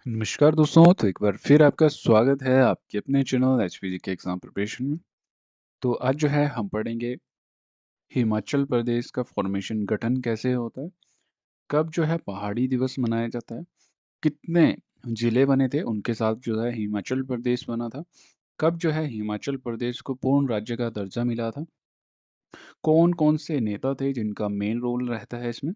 नमस्कार दोस्तों, तो एक बार फिर आपका स्वागत है आपके अपने चैनल एचपीजी के एग्जाम प्रिपरेशन में। तो आज जो है हम पढ़ेंगे हिमाचल प्रदेश का फॉर्मेशन गठन कैसे होता है, कब जो है पहाड़ी दिवस मनाया जाता है, कितने जिले बने थे उनके साथ जो है हिमाचल प्रदेश बना था, कब जो है हिमाचल प्रदेश को पूर्ण राज्य का दर्जा मिला था, कौन कौन से नेता थे जिनका मेन रोल रहता है इसमें,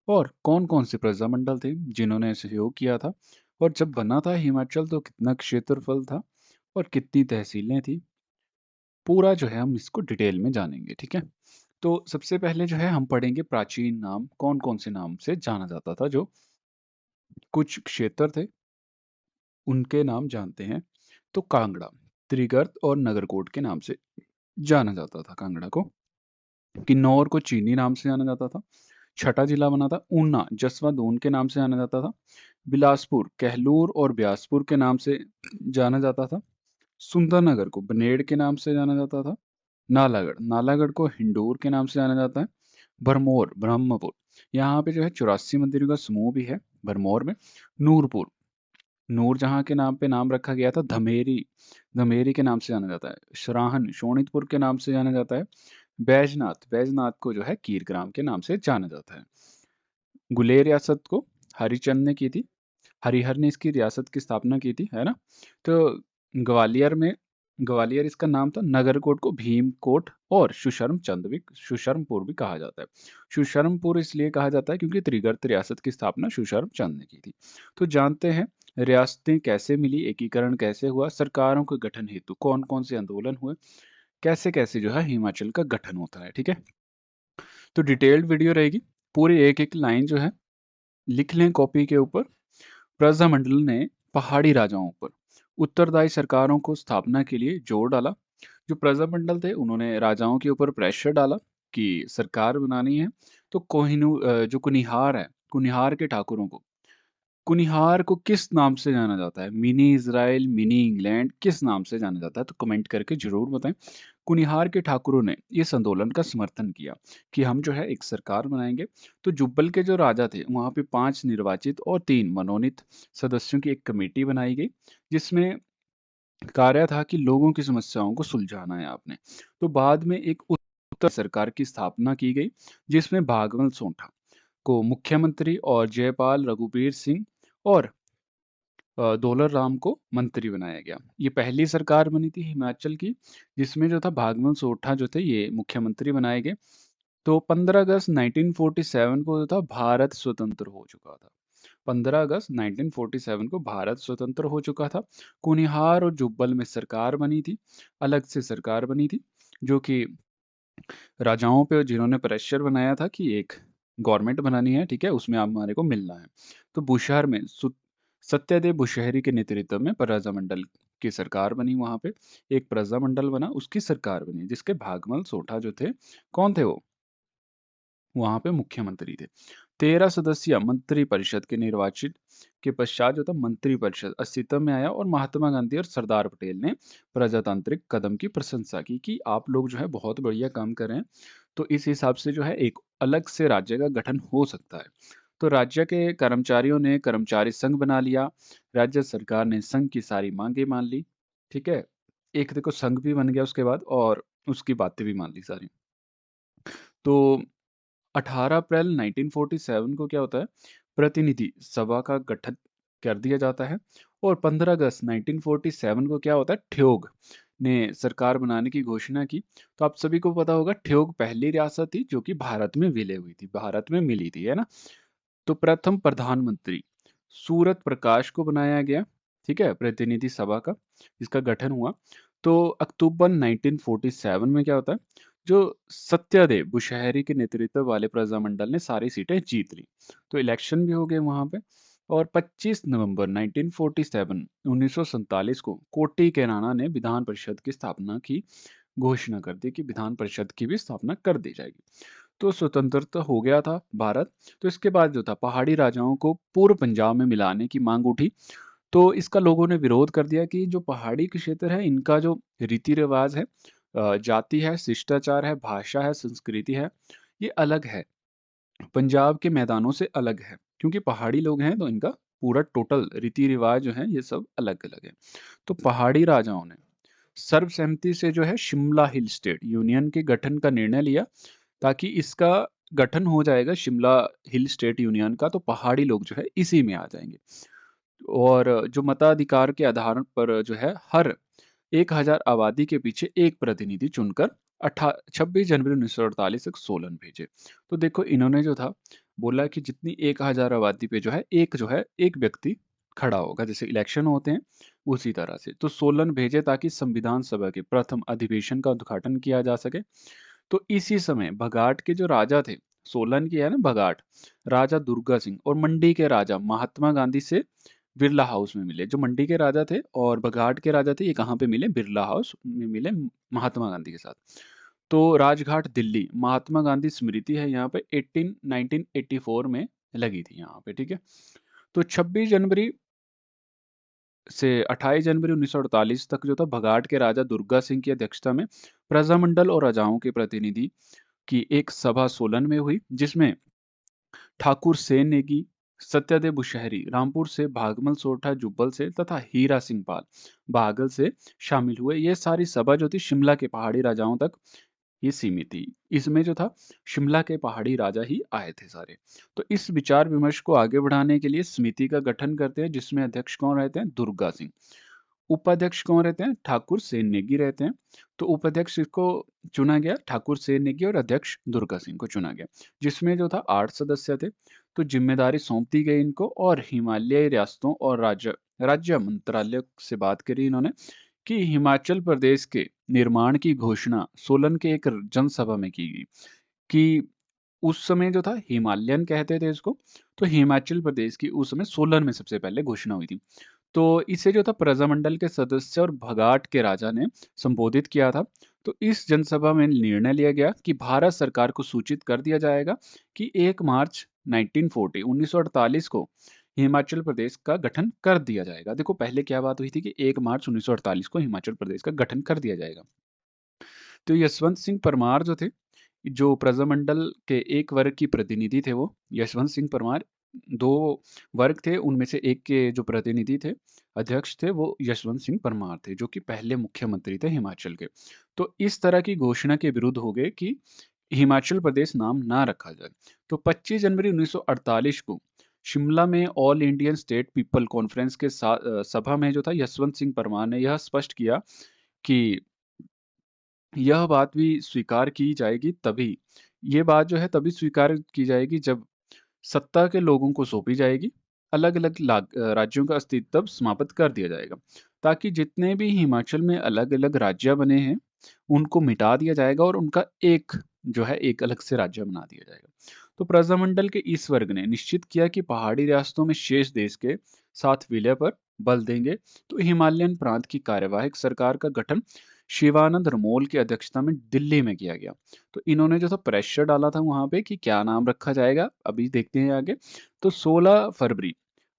और कौन-कौन से प्रजामंडल थे जिन्होंने सहयोग किया था, और जब बना था हिमाचल तो कितना क्षेत्रफल था और कितनी तहसीलें थी। पूरा जो है हम इसको डिटेल में जानेंगे, ठीक है। तो सबसे पहले जो है हम पढ़ेंगे प्राचीन नाम, कौन कौन से नाम से जाना जाता था। जो कुछ क्षेत्र थे उनके नाम जानते हैं। तो कांगड़ा, त्रिगर्त और नगरकोट के नाम से जाना जाता था कांगड़ा को। किन्नौर को चीनी नाम से जाना जाता था। छठा जिला बना था ऊना, जसवा दून के नाम से जाना जाता था। बिलासपुर कहलूर और ब्यासपुर के नाम से जाना जाता था। सुंदरनगर को बनेड़ के नाम से जाना जाता था। नालागढ़ नालागढ़ को हिंडूर के नाम से जाना जाता है। भरमौर ब्रह्मपुर, यहाँ पे जो है 84 मंदिरों का समूह भी है भरमौर में। नूरपुर, नूरजहां के नाम पे नाम रखा गया था। धमेरी, धमेरी के नाम से जाना जाता है। सराहन शोणितपुर के नाम से जाना जाता है। बैजनाथ, बैजनाथ को जो है कीरग्राम के नाम से जाना जाता है। गुलेर रियासत को हरिचंद ने की थी, हरिहर ने इसकी रियासत की स्थापना की थी, है ना। तो ग्वालियर में, ग्वालियर इसका नाम था। नगरकोट को भीमकोट और सुशर्मचंद भी, सुशर्मपुर भी कहा जाता है। सुशर्मपुर इसलिए कहा जाता है क्योंकि त्रिगर्त रियासत की स्थापना सुशर्मचंद ने की थी। तो जानते हैं रियासतें कैसे मिली, एकीकरण कैसे हुआ, सरकारों के गठन हेतु कौन कौन से आंदोलन हुए, कैसे कैसे जो है हिमाचल का गठन होता है, ठीक है। तो डिटेल्ड वीडियो रहेगी, पूरी एक एक लाइन जो है लिख लें कॉपी के ऊपर। प्रजामंडल ने पहाड़ी राजाओं पर उत्तरदायी सरकारों को स्थापना के लिए जोर डाला। जो प्रजामंडल थे उन्होंने राजाओं के ऊपर प्रेशर डाला कि सरकार बनानी है। तो जो कुनिहार है, कुनिहार के ठाकुरों को, कुनिहार को किस नाम से जाना जाता है, मिनी इजराइल, मिनी इंग्लैंड, किस नाम से जाना जाता है, तो कमेंट करके जरूर बताएं। कुनिहार के ठाकुरों ने इस आंदोलन का समर्थन किया कि हम जो है एक सरकार बनाएंगे। तो जुब्बल के जो राजा थे वहां पे 5 निर्वाचित और 3 मनोनीत सदस्यों की एक कमेटी बनाई गई, जिसमें कार्य था कि लोगों की समस्याओं को सुलझाना है आपने। तो बाद में एक उत्तर सरकार की स्थापना की गई, जिसमें भागवल सोंठा को मुख्यमंत्री और जयपाल रघुबीर सिंह और दौलत राम को मंत्री बनाया गया। ये पहली सरकार बनी थी हिमाचल की जिसमें जो था भागवत सोठा जो थे ये मुख्यमंत्री बनाए गए। तो 15 अगस्त 1947 को जो था भारत स्वतंत्र हो चुका था। 15 अगस्त 1947 को भारत स्वतंत्र हो चुका था। कुनिहार और जुब्बल में सरकार बनी थी, अलग से सरकार बनी थी, जो कि राजाओं पे जिन्होंने प्रेशर बनाया था कि एक गवर्नमेंट बनानी है, ठीक है, उसमें आप हमारे को मिलना है। तो बुशहर में सत्यदेव बुशहरी के नेतृत्व में प्रजामंडल की सरकार बनी। वहां पे एक प्रजामंडल बना, उसकी सरकार बनी, जिसके भागमल सोठा जो थे, कौन थे वो, वहां पे मुख्यमंत्री थे। 13 सदस्यीय मंत्री परिषद के निर्वाचित के पश्चात जो था मंत्री परिषद अस्तित्व में आया, और महात्मा गांधी और सरदार पटेल ने प्रजातांत्रिक कदम की प्रशंसा की कि आप लोग जो है बहुत बढ़िया काम कर रहे हैं। तो इस हिसाब से जो है एक अलग से राज्य का गठन हो सकता है। तो राज्य के कर्मचारियों ने कर्मचारी संघ बना लिया, राज्य सरकार ने संघ की सारी मांगे मान ली, ठीक है। एक देखो संघ भी बन गया उसके बाद, और उसकी बातें भी मान ली सारी। तो 18 अप्रैल 1947 को क्या होता है, प्रतिनिधि सभा का गठन कर दिया जाता है। और 15 अगस्त 1947 को क्या होता है, ठियोग ने सरकार बनाने की घोषणा की। तो आप सभी को पता होगा ठियोग पहली रियासत थी जो कि भारत में विलय हुई थी, भारत में मिली थी, है ना। तो प्रथम प्रधानमंत्री सूरत प्रकाश को बनाया गया, ठीक है, प्रतिनिधि सभा का जिसका गठन हुआ। तो अक्टूबर 1947 में क्या होता है, जो सत्यदेव बुशहरी के नेतृत्व वाले प्रजामंडल ने सारी सीटें जीत ली। तो इलेक्शन भी हो गए वहां पे। और 25 नवंबर 1947 1947 को कोटी कैनाना ने विधान परिषद की स्थापना की घोषणा कर दी कि विधान परिषद की भी स्थापना कर दी जाएगी। तो स्वतंत्रता हो गया था भारत। तो इसके बाद जो था पहाड़ी राजाओं को पूर्व पंजाब में मिलाने की मांग उठी। तो इसका लोगों ने विरोध कर दिया कि जो पहाड़ी के क्षेत्र है इनका जो रीति रिवाज है, जाति है, शिष्टाचार है, भाषा है, संस्कृति है, ये अलग है, पंजाब के मैदानों से अलग है, क्योंकि पहाड़ी लोग हैं तो इनका पूरा टोटल रीति रिवाज जो है ये सब अलग अलग है। तो पहाड़ी राजाओं ने सर्वसहमति से जो है शिमला हिल स्टेट यूनियन के गठन का निर्णय लिया, ताकि इसका गठन हो जाएगा शिमला हिल स्टेट यूनियन का, तो पहाड़ी लोग जो है इसी में आ जाएंगे। और जो मताधिकार के आधार पर जो है हर 1000 आबादी के पीछे एक प्रतिनिधि चुनकर 26 जनवरी 1948 तक सोलन भेजे। तो देखो इन्होंने जो था बोला कि जितनी 1000 आबादी पे जो है एक व्यक्ति खड़ा होगा, जैसे इलेक्शन होते हैं उसी तरह से। तो सोलन भेजे ताकि संविधान सभा के प्रथम अधिवेशन का उद्घाटन किया जा सके। तो इसी समय भगाट के जो राजा थे, सोलन की है ना भगाट, राजा दुर्गा सिंह और मंडी के राजा महात्मा गांधी से बिरला हाउस में मिले। जो मंडी के राजा थे और बघाट के राजा थे, ये कहाँ पे मिले? बिरला हाउस में मिले महात्मा गांधी के साथ। तो राजघाट दिल्ली महात्मा गांधी स्मृति है यहाँ पे 1984 में लगी थी यहाँ पे, ठीक है। तो 26 जनवरी से 28 जनवरी 1948 तक जो था भगाट के राजा दुर्गा सिंह की अध्यक्षता में प्रजामंडल और राजाओं के प्रतिनिधि की एक सभा सोलन में हुई, जिसमें ठाकुर सेन नेगी, सत्यदेव बुशहरी रामपुर से, भागमल सोठा जुब्बल से तथा हीरा सिंह पाल बागल से शामिल हुए। ये सारी सभा जो थी शिमला के पहाड़ी राजाओं तक ये सीमित थी। इसमें जो था शिमला के पहाड़ी राजा ही आए थे सारे। तो इस विचार विमर्श को आगे बढ़ाने के लिए समिति का गठन करते हैं, जिसमें अध्यक्ष कौन रहते हैं? दुर्गा सिंह। उपाध्यक्ष कौन रहते हैं? ठाकुर सेन नेगी रहते हैं। तो उपाध्यक्ष को चुना गया ठाकुर सेन नेगी और अध्यक्ष दुर्गा सिंह को चुना गया, जिसमें जो था 8 सदस्य थे। तो जिम्मेदारी सौंप दी गई इनको और हिमालयी रियासतों और राज्य राज्य मंत्रालय से बात करी इन्होंने कि हिमाचल प्रदेश के निर्माण की घोषणा सोलन के एक जनसभा में की गई। कि उस समय जो था हिमालयन कहते थे इसको, तो हिमाचल प्रदेश की उस समय सोलन में सबसे पहले घोषणा हुई थी। तो इसे जो था प्रजामंडल के सदस्य और भगाट के राजा ने संबोधित किया था। तो इस जनसभा में निर्णय लिया गया कि भारत सरकार को सूचित कर दिया जाएगा कि 1 मार्च 1948 को हिमाचल प्रदेश का गठन कर दिया जाएगा। देखो पहले क्या बात हुई थी कि 1 मार्च 1948 को हिमाचल प्रदेश का गठन कर दिया जाएगा। तो यशवंत सिंह परमार जो थे, जो प्रजामंडल के एक वर्ग की प्रतिनिधि थे, वो यशवंत सिंह परमार, दो वर्ग थे उनमें से एक के जो प्रतिनिधि थे, अध्यक्ष थे, वो यशवंत सिंह परमार थे, जो कि पहले मुख्यमंत्री थे हिमाचल के। तो इस तरह की घोषणा के विरुद्ध हो गए कि हिमाचल प्रदेश नाम ना रखा जाए। तो 25 जनवरी 1948 को शिमला में all Indian state people conference के सभा में जो था यशवंत सिंह परमार ने यह स्पष्ट किया कि यह बात भी स्वीकार की जाएगी तभी, ये बात जो है तभी स्वीकार की जाएगी जब सत्ता के लोगों को सौंपी जाएगी। अलग-अलग राज्यों का अस्तित्व समाप्त कर दिया जाएगा, ताकि जितने भी हिमाचल में अलग-अलग राज्य बने हैं, उनको मिटा दिया जाएगा और उनका एक जो है एक अलग से राज्य बना दिया जाएगा। तो प्रजामंडल के इस वर्ग ने निश्चित किया कि पहाड़ी रियासतों में शेष देश के साथ विलय पर बल देंगे। तो हिमालयन प्रांत की कार्यवाहक सरकार का गठन शिवानंद रमोल की अध्यक्षता में दिल्ली में किया गया। तो इन्होंने जो था प्रेशर डाला था वहां पे कि क्या नाम रखा जाएगा, अभी देखते हैं आगे। तो 16 फरवरी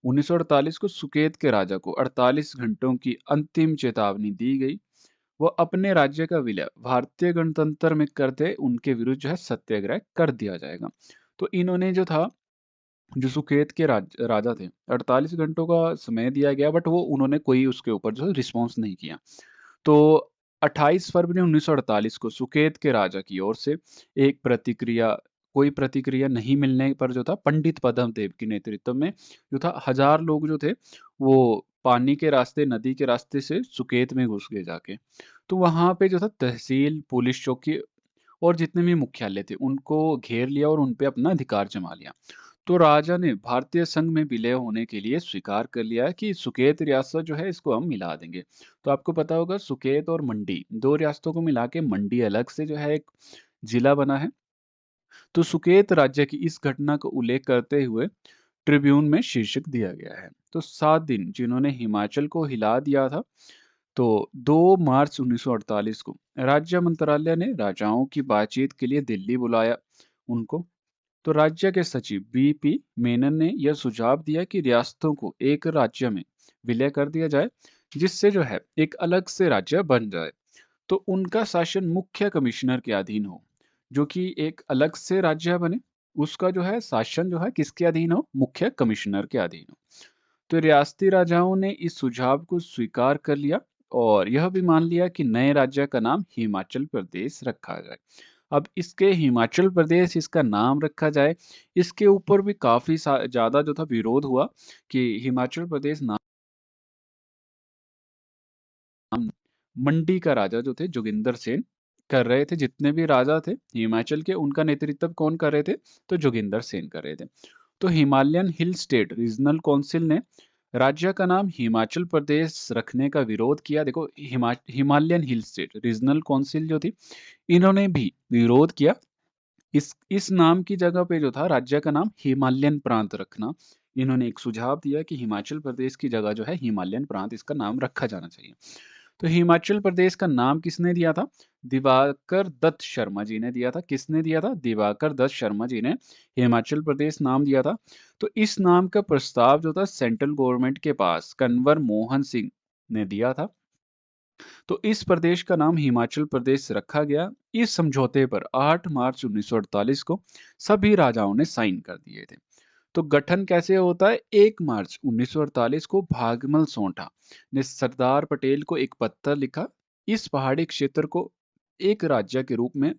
1948 को सुकेत के राजा को 48 घंटों की अंतिम चेतावनी दी गई। वो अपने राज्य का विलय भारतीय गणतंत्र में करते उनके विरुद्ध जो है सत्याग्रह कर दिया जाएगा। तो इन्होंने जो था जो सुकेत के राजा थे 48 घंटों का समय दिया गया, बट वो उन्होंने कोई उसके ऊपर जो है रिस्पॉन्स नहीं किया। तो 28 फरवरी 1948 को सुकेत के राजा की ओर से कोई प्रतिक्रिया नहीं मिलने पर जो था पंडित पद्म देव के नेतृत्व में जो था 1000 लोग जो थे वो पानी के रास्ते नदी के रास्ते से सुकेत में घुस गए जाके। तो वहां पे जो था तहसील पुलिस चौकी और जितने भी मुख्यालय थे उनको घेर लिया और उन पे अपना अधिकार जमा लिया। तो राजा ने भारतीय संघ में विलय होने के लिए स्वीकार कर लिया कि सुकेत रियासत जो है इसको हम मिला देंगे। तो आपको पता होगा सुकेत और मंडी दो रियासतों को मिला के मंडी अलग से जो है एक जिला बना है। तो सुकेत राज्य की इस घटना को उल्लेख करते हुए ट्रिब्यून में शीर्षक दिया गया है। तो 7 दिन जिन्होंने हिमाचल को हिला दिया था। तो 2 मार्च 1948 को राज्य मंत्रालय ने राजाओं की बातचीत के लिए दिल्ली बुलाया उनको। तो राज्य के सचिव बीपी मेनन ने यह सुझाव दिया कि रियासतों को एक राज्य में विलय कर दिया जाए, जिससे जो है एक अलग से राज्य बन जाए। तो उनका शासन मुख्य कमिश्नर के अधीन हो, जो कि एक अलग से राज्य बने, उसका जो है शासन जो है किसके अधीन हो? मुख्य कमिश्नर के अधीन हो। तो रियासती राजाओं ने इस सुझाव को स्वीकार कर लिया और यह भी मान लिया कि नए राज्य का नाम हिमाचल प्रदेश रखा जाए। अब इसके हिमाचल प्रदेश इसका नाम रखा जाए, इसके ऊपर भी काफ़ी ज़्यादा जो था विरोध हुआ कि हिमाचल प्रदेश नाम मंडी का राजा जो थे जोगिंदर सेन कर रहे थे। जितने भी राजा थे हिमाचल के, उनका नेतृत्व कौन कर रहे थे? तो जोगिंदर सेन कर रहे थे। तो Himalayan hill state regional council ने राज्य का नाम हिमाचल प्रदेश रखने का विरोध किया। देखो, Himalayan hill state regional council जो थी, इन्होंने भी विरोध किया। इस नाम की जगह पे जो था राज्य का नाम हिमालयन प्रांत रखना, इन्होंने एक सुझाव दिया कि हिमाचल प्रदेश की जगह जो है हिमालयन प्रांत इसका नाम रखा जाना चाहिए। तो हिमाचल प्रदेश का नाम किसने दिया था? दिवाकर दत्त शर्मा जी ने दिया था। किसने दिया था? दिवाकर दत्त शर्मा जी ने हिमाचल प्रदेश नाम दिया था। तो इस नाम का प्रस्ताव जो था सेंट्रल गवर्नमेंट के पास कंवर मोहन सिंह ने दिया था। तो इस प्रदेश का नाम हिमाचल प्रदेश रखा गया। इस समझौते पर 8 मार्च 1948 को सभी राजाओं ने साइन कर दिए थे। तो गठन कैसे होता है? 1 मार्च 1948 को भागमल सोंठा ने सरदार पटेल को एक पत्र लिखा। इस पहाड़ी क्षेत्र को एक राज्य के रूप में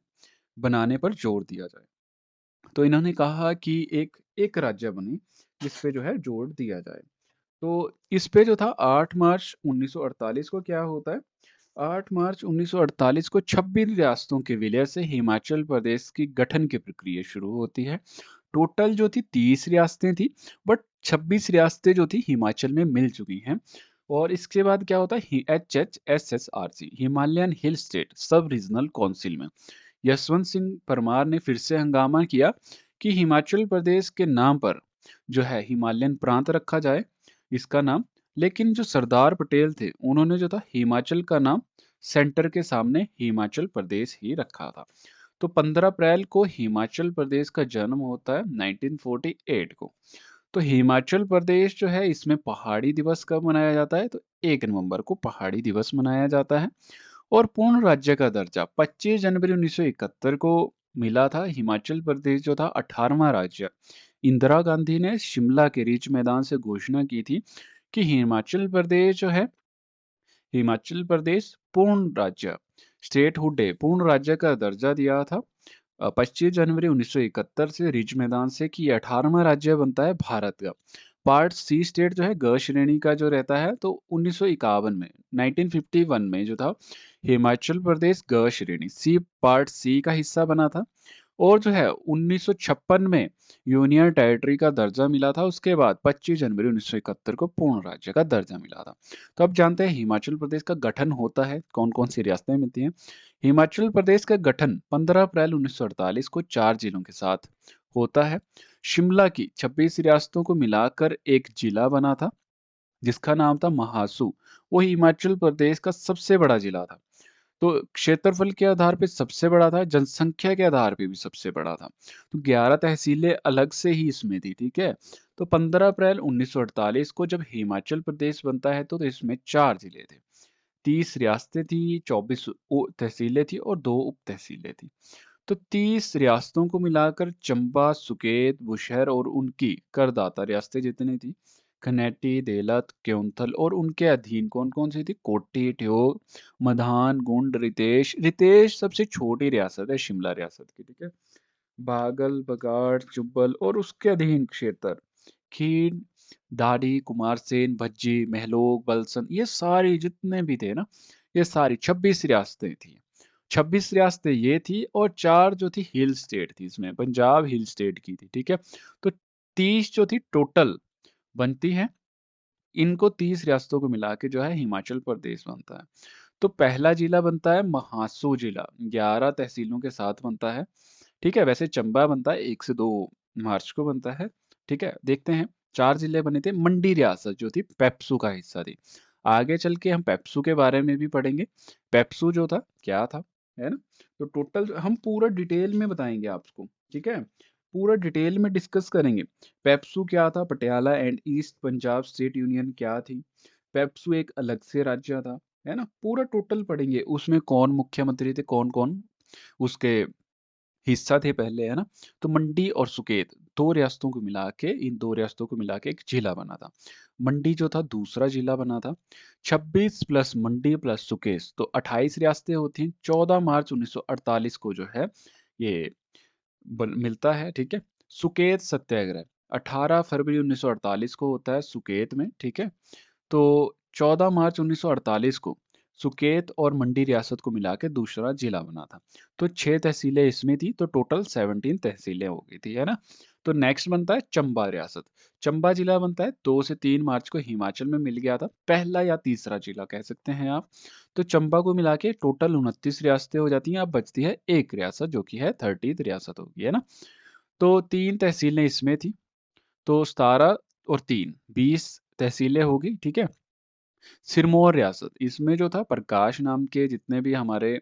बनाने पर जोर दिया जाए। तो इन्होंने कहा कि एक एक राज्य बने, जिस पे जो है जोर दिया जाए। तो इस पे जो था 8 मार्च 1948 को क्या होता है? 8 मार्च 1948 को 26 रियासतों के विलय से हिमाचल प्रदेश की गठन की प्रक्रिया शुरू होती है। टोटल जो थी 30 रियासतें थी, बट 26 रियासतें जो थी हिमाचल में मिल चुकी हैं। और इसके बाद क्या होता है? HHSSRC हिमालयन हिल स्टेट सब रीजनल काउंसिल में यशवंत सिंह परमार ने फिर से हंगामा किया कि हिमाचल प्रदेश के नाम पर जो है हिमालयन प्रांत रखा जाए इसका नाम। लेकिन जो सरदार पटेल थे, उन्होंने जो था हिमाचल का नाम सेंटर के सामने हिमाचल प्रदेश ही रखा था। तो 15 अप्रैल को हिमाचल प्रदेश का जन्म होता है 1948 को। तो हिमाचल प्रदेश जो है, इसमें पहाड़ी दिवस कब मनाया जाता है? तो 1 नवंबर को पहाड़ी दिवस मनाया जाता है। और पूर्ण राज्य का दर्जा 25 जनवरी 1971 को मिला था। हिमाचल प्रदेश जो था 18वां राज्य। इंदिरा गांधी ने शिमला के रिज मैदान से घोषणा की थी कि हिमाचल प्रदेश पूर्ण राज्य स्टेटहुड डे पूर्ण राज्य का दर्जा दिया था 25 जनवरी 1971 से रिज मैदान से कि 18वां राज्य बनता है भारत का। पार्ट सी स्टेट जो है ग श्रेणी का जो रहता है, तो 1951 में 1951 में जो था हिमाचल प्रदेश ग श्रेणी सी पार्ट सी का हिस्सा बना था। और जो है 1956 में यूनियन टेरिटरी का दर्जा मिला था। उसके बाद 25 जनवरी 1971 को पूर्ण राज्य का दर्जा मिला था। तो अब जानते हैं हिमाचल प्रदेश का गठन होता है, कौन कौन सी रियासतें मिलती हैं। हिमाचल प्रदेश का गठन 15 अप्रैल 1948 को 4 जिलों के साथ होता है। शिमला की 26 रियासतों को मिलाकर एक जिला बना था, जिसका नाम था महासू। वो हिमाचल प्रदेश का सबसे बड़ा जिला था। तो क्षेत्रफल के आधार पे सबसे बड़ा था, जनसंख्या के आधार पे भी सबसे बड़ा था। तो 11 तहसीलें अलग से ही इसमें थी, ठीक है। तो 15 अप्रैल 1948 को जब हिमाचल प्रदेश बनता है तो इसमें 4 जिले थे, 30 रियासतें थी, 24 तहसीलें थी और 2 उप तहसीलें थी। तो 30 रियासतों को मिलाकर चंबा, सुकेत, बुशहर और उनकी करदाता रियासतें जितनी थी, खनेटी, देलत, क्योंथल और उनके अधीन कौन कौन सी थी? कोटी, ठियोग, मधान, गुंड, रितेश। रितेश सबसे छोटी रियासत है शिमला रियासत की, ठीक है। बागल, बगाड़, जुब्बल और उसके अधीन क्षेत्र खीन, दाड़ी, कुमारसेन, भज्जी, महलोग, बलसन, ये सारी जितने भी थे ना, ये सारी 26 रियासतें थी। 26 रियासतें ये थी और 4 जो थी हिल स्टेट थी, इसमें पंजाब हिल स्टेट की थी, ठीक है। तो 30 जो थी टोटल बनती है। इनको 30 रियासतों को मिला के जो है हिमाचल प्रदेश बनता है। तो पहला जिला बनता है महासू जिला, 11 तहसीलों के साथ बनता है, ठीक है। वैसे चंबा बनता है 1 से 2 मार्च को बनता है, ठीक है। देखते हैं 4 जिले बने थे। मंडी रियासत जो थी पेप्सू का हिस्सा थी। आगे चल के हम पेप्सू के बारे में भी पढ़ेंगे। पेप्सू जो था क्या था, है ना। तो टोटल हम पूरा डिटेल में बताएंगे आपको, ठीक है। पूरा डिटेल में डिस्कस करेंगे। पेप्सू क्या था, Patiala and east Punjab state union क्या थी, पेप्सू एक अलग से राज्य था, है ना। पूरा टोटल पढ़ेंगे, उसमें कौन मुख्यमंत्री थे, कौन कौन उसके हिस्सा थे पहले, है ना। तो मंडी और सुकेत दो रियासतों को मिला के, इन दो रियासतों को मिला के एक जिला बना था। मंडी जो था दूसरा जिला बना था। 26 प्लस मंडी प्लस सुकेश तो 28 रियासतें होती हैं। 14 मार्च 1948 को जो है ये मिलता है, ठीक है। सुकेत सत्याग्रह 18 फरवरी 1948 को होता है सुकेत में, ठीक है। तो 14 मार्च 1948 को सुकेत और मंडी रियासत को मिला के दूसरा जिला बना था। तो 6 तहसीलें इसमें थी, तो टोटल 17 तहसीलें हो गई थी, है ना। तो नेक्स्ट बनता है चंबा रियासत। चंबा जिला बनता है 2 से 3 मार्च को, हिमाचल में मिल गया था, पहला या तीसरा जिला कह सकते हैं आप। तो चंबा को मिला के टोटल 29 रियासतें हो जाती हैं। अब बचती है एक रियासत जो कि है 30th रियासत होगी, है ना। तो 3 तहसीलें इसमें थी, तो 17 और 3 20 तहसीलें होगी, ठीक है। सिरमौर रियासत, इसमें जो था प्रकाश नाम के जितने भी हमारे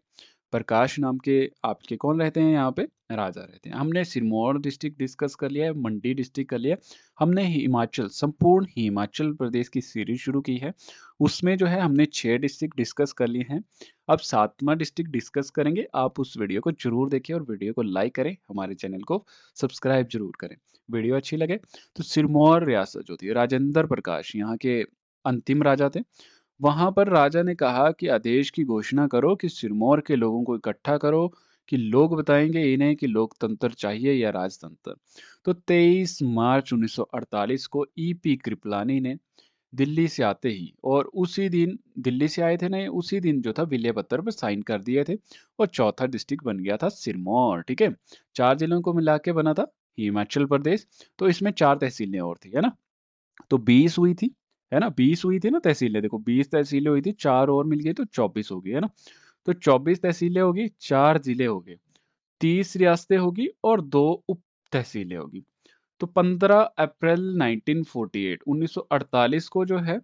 प्रकाश नाम के आपके कौन रहते हैं यहाँ पे, राजा रहते हैं। हमने सिरमौर डिस्ट्रिक्ट डिस्कस कर लिया है, मंडी डिस्ट्रिक्ट कर लिया। हमने हिमाचल, संपूर्ण हिमाचल प्रदेश की सीरीज शुरू की है। उसमें जो है हमने 6 डिस्ट्रिक्ट डिस्कस कर लिए हैं। अब 7वां डिस्ट्रिक्ट डिस्कस करेंगे। आप उस वीडियो को जरूर देखें और वीडियो को लाइक करें, हमारे चैनल को सब्सक्राइब जरूर करें। वीडियो अच्छी लगे तो सिरमौर रियासत जो थी, राजेंद्र प्रकाश यहाँ के अंतिम राजा थे। वहां पर राजा ने कहा कि आदेश की घोषणा करो कि सिरमौर के लोगों को इकट्ठा करो, कि लोग बताएंगे इन्हें कि लोकतंत्र चाहिए या राजतंत्र। तो 23 मार्च 1948 को ईपी कृपलानी ने दिल्ली से आते ही, और उसी दिन दिल्ली से आए थे ना, उसी दिन जो था विलय पत्र पर साइन कर दिए थे, और चौथा डिस्ट्रिक्ट बन गया था सिरमौर, ठीक है। 4 जिलों को मिला के बना था हिमाचल प्रदेश। तो इसमें 4 तहसीलें और थी, है ना। तो 20 हुई थी, है ना। 20 हुई थी ना तहसीलें, देखो 20 तहसीलें हुई थी, 4 और मिल गई तो 24 होगी, है ना। तो 24 तहसीलें होगी, 4 जिले हो गए, 30 रियासतें होगी और 2 उप तहसीलें होगी। तो 15 अप्रैल 1948 को जो है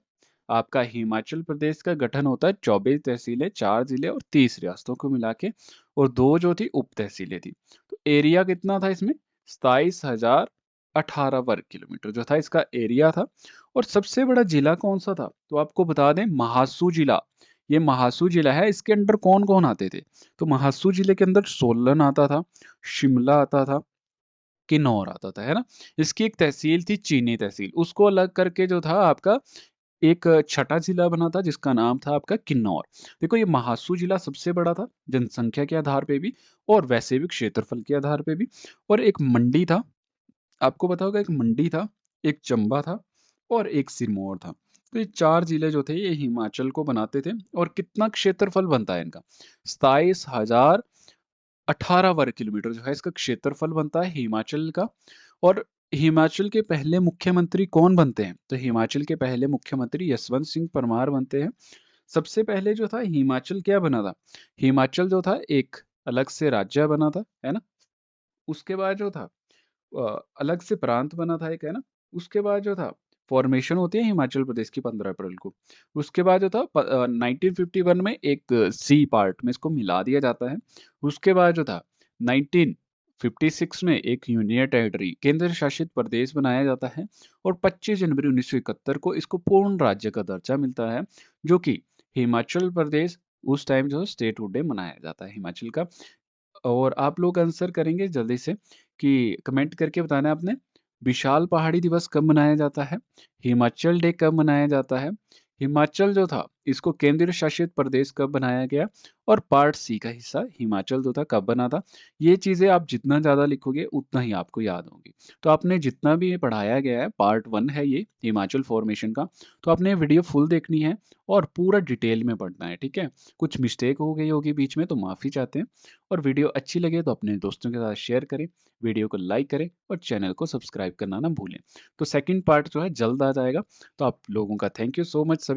आपका हिमाचल प्रदेश का गठन होता है। 24 तहसीलें, 4 जिले और 30 रियासतों को मिला के, और 2 जो थी उप तहसीलें थी। तो एरिया कितना था इसमें, 27,018 वर्ग किलोमीटर जो था इसका एरिया था। और सबसे बड़ा जिला कौन सा था, तो आपको बता दें महासू जिला। ये महासू जिला है, इसके अंदर कौन कौन आते थे, तो महासू जिले के अंदर सोलन आता था, शिमला आता था, किन्नौर आता था, है ना। इसकी एक तहसील थी चीनी तहसील, उसको अलग करके जो था आपका एक छठा जिला बना था जिसका नाम था आपका किन्नौर। देखो ये महासू जिला सबसे बड़ा था जनसंख्या के आधार पे भी, और वैसे भी क्षेत्रफल के आधार पे भी। और एक मंडी था, आपको पता होगा, एक मंडी था, एक चंबा था और एक सिरमौर था। तो ये 4 जिले जो थे ये हिमाचल को बनाते थे। और कितना क्षेत्रफल बनता है इनका, 27,018 वर्ग किलोमीटर जो है इसका क्षेत्रफल बनता है हिमाचल का। और हिमाचल के पहले मुख्यमंत्री कौन बनते हैं, तो हिमाचल के पहले मुख्यमंत्री यशवंत सिंह परमार बनते हैं। सबसे पहले जो था हिमाचल क्या बना था, हिमाचल जो था एक अलग से राज्य बना था, है ना। उसके बाद जो था अलग से प्रांत बना था एक, है ना। उसके बाद जो था फॉर्मेशन होती है हिमाचल प्रदेश की 15 अप्रैल को। उसके बाद जो था 1951 में एक सी पार्ट में इसको मिला दिया जाता है। उसके बाद जो था 1956 में एक यूनियन टेरिटरी केंद्र शासित प्रदेश बनाया जाता है। और 25 जनवरी 1971 को इसको पूर्ण राज्य का दर्जा मिलता है, जो कि हिमाचल प्रदेश उस टाइम जो स्टेटहुड डे मनाया जाता है हिमाचल का। और आप लोग आंसर करेंगे जल्दी से कि कमेंट करके बताना है आपने, विशाल पहाड़ी दिवस कब मनाया जाता है, हिमाचल डे कब मनाया जाता है, हिमाचल जो था इसको केंद्र शासित प्रदेश कब बनाया गया, और पार्ट सी का हिस्सा हिमाचल जो था कब बना था। ये चीजें आप जितना ज्यादा लिखोगे उतना ही आपको याद होंगी। तो आपने जितना भी ये पढ़ाया गया है, पार्ट 1 है ये हिमाचल फॉर्मेशन का, तो आपने वीडियो फुल देखनी है और पूरा डिटेल में पढ़ना है, ठीक है। कुछ मिस्टेक हो गई होगी बीच में तो माफी चाहते हैं। और वीडियो अच्छी लगे तो अपने दोस्तों के साथ शेयर करें, वीडियो को लाइक करें और चैनल को सब्सक्राइब करना ना भूलें। तो सेकंड पार्ट जो है जल्द आ जाएगा। तो आप लोगों का थैंक यू सो मच सभी।